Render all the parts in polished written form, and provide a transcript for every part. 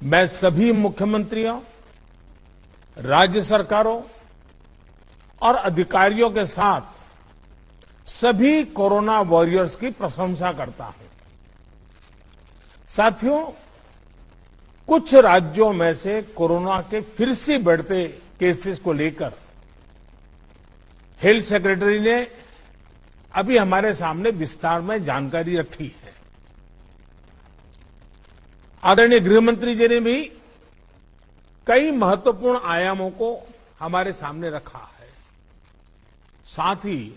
मैं सभी मुख्यमंत्रियों, राज्य सरकारों और अधिकारियों के साथ सभी कोरोना वॉरियर्स की प्रशंसा करता हूं। साथियों, कुछ राज्यों में से कोरोना के फिर से बढ़ते केसेस को लेकर हेल्थ सेक्रेटरी ने अभी हमारे सामने विस्तार में जानकारी रखी है। आदरणीय गृहमंत्री जी ने भी कई महत्वपूर्ण आयामों को हमारे सामने रखा है। साथ ही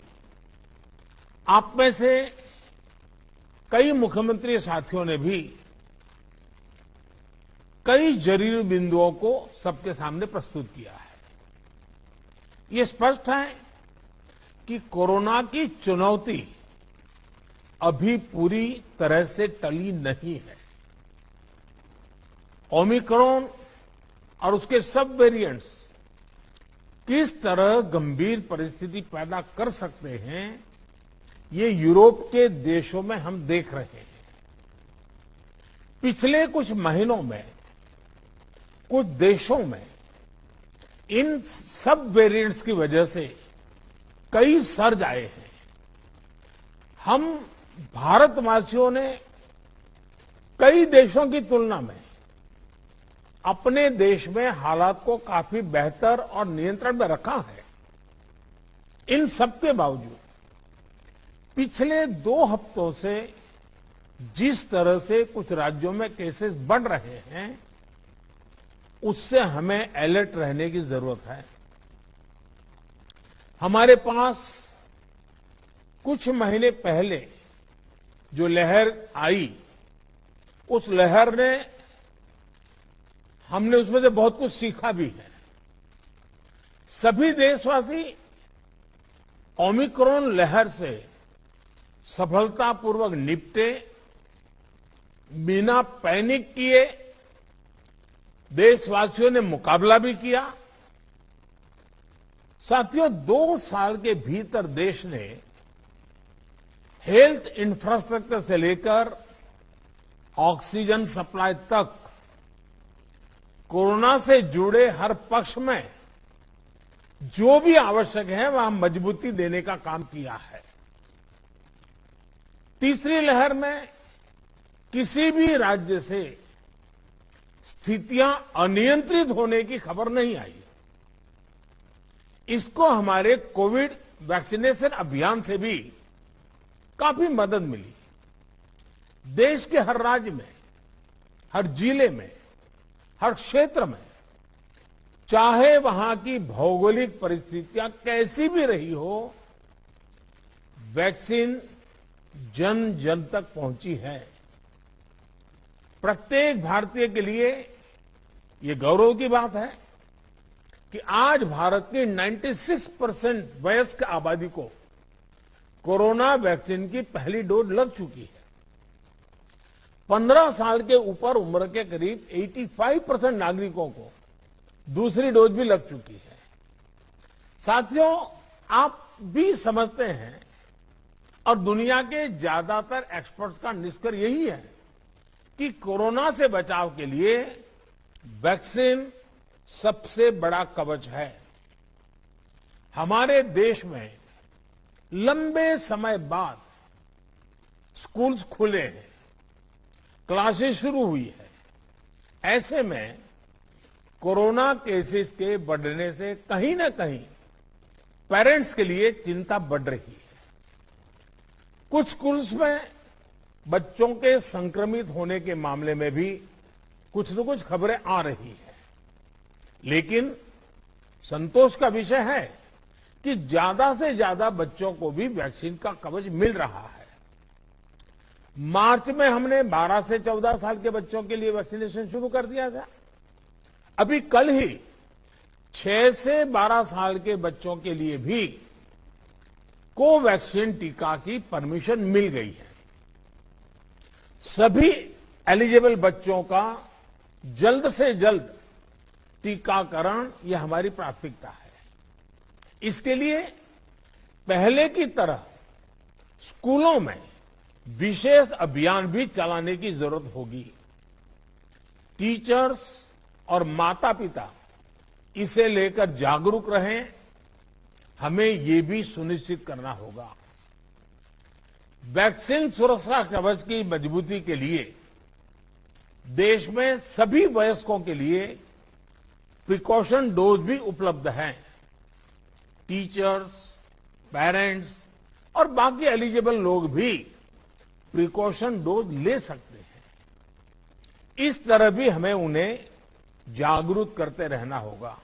आप में से कई मुख्यमंत्री साथियों ने भी कई जरूरी बिंदुओं को सबके सामने प्रस्तुत किया है। ये स्पष्ट है कि कोरोना की चुनौती अभी पूरी तरह से टली नहीं है। ओमिक्रॉन और उसके सब वेरिएंट्स किस तरह गंभीर परिस्थिति पैदा कर सकते हैं, ये यूरोप के देशों में हम देख रहे हैं। पिछले कुछ महीनों में कुछ देशों में इन सब वेरिएंट्स की वजह से कई सर्ज आए हैं। हम भारतवासियों ने कई देशों की तुलना में अपने देश में हालात को काफी बेहतर और नियंत्रण में रखा है। इन सब के बावजूद पिछले 2 हफ्तों से जिस तरह से कुछ राज्यों में केसेस बढ़ रहे हैं, उससे हमें अलर्ट रहने की जरूरत है। हमारे पास कुछ महीने पहले जो लहर आई, उस लहर ने हमने उसमें से बहुत कुछ सीखा भी है। सभी देशवासी ओमिक्रॉन लहर से सफलतापूर्वक निपटे, बिना पैनिक किए देशवासियों ने मुकाबला भी किया। साथियों, 2 साल के भीतर देश ने हेल्थ इंफ्रास्ट्रक्चर से लेकर ऑक्सीजन सप्लाई तक कोरोना से जुड़े हर पक्ष में जो भी आवश्यक है वहां मजबूती देने का काम किया है। तीसरी लहर में किसी भी राज्य से स्थितियां अनियंत्रित होने की खबर नहीं आई। इसको हमारे कोविड वैक्सीनेशन अभियान से भी काफी मदद मिली। देश के हर राज्य में, हर जिले में, हर क्षेत्र में, चाहे वहां की भौगोलिक परिस्थितियां कैसी भी रही हो, वैक्सीन जन जन तक पहुंची है। प्रत्येक भारतीय के लिए ये गौरव की बात है कि आज भारत की 96% वयस्क आबादी को कोरोना वैक्सीन की पहली डोज लग चुकी है। 15 साल के ऊपर उम्र के करीब 85% नागरिकों को दूसरी डोज भी लग चुकी है। साथियों, आप भी समझते हैं और दुनिया के ज्यादातर एक्सपर्ट्स का निष्कर्ष यही है कि कोरोना से बचाव के लिए वैक्सीन सबसे बड़ा कवच है। हमारे देश में लंबे समय बाद स्कूल्स खुले हैं, क्लासेस शुरू हुई है। ऐसे में कोरोना केसेस के बढ़ने से कहीं न कहीं पेरेंट्स के लिए चिंता बढ़ रही है। कुछ स्कूल्स में बच्चों के संक्रमित होने के मामले में भी कुछ न कुछ खबरें आ रही है। लेकिन संतोष का विषय है कि ज्यादा से ज्यादा बच्चों को भी वैक्सीन का कवच मिल रहा है। मार्च में हमने 12 से 14 साल के बच्चों के लिए वैक्सीनेशन शुरू कर दिया था। अभी कल ही 6 से 12 साल के बच्चों के लिए भी कोवैक्सीन टीका की परमिशन मिल गई है। सभी एलिजिबल बच्चों का जल्द से जल्द टीकाकरण यह हमारी प्राथमिकता है। इसके लिए पहले की तरह स्कूलों में विशेष अभियान भी चलाने की जरूरत होगी। टीचर्स और माता पिता इसे लेकर जागरूक रहें, हमें ये भी सुनिश्चित करना होगा। वैक्सीन सुरक्षा कवच की मजबूती के लिए देश में सभी वयस्कों के लिए प्रिकॉशन डोज भी उपलब्ध हैं। टीचर्स, पेरेंट्स और बाकी एलिजिबल लोग भी प्रिकॉशन डोज ले सकते हैं। इस तरह भी हमें उन्हें जागरूक करते रहना होगा।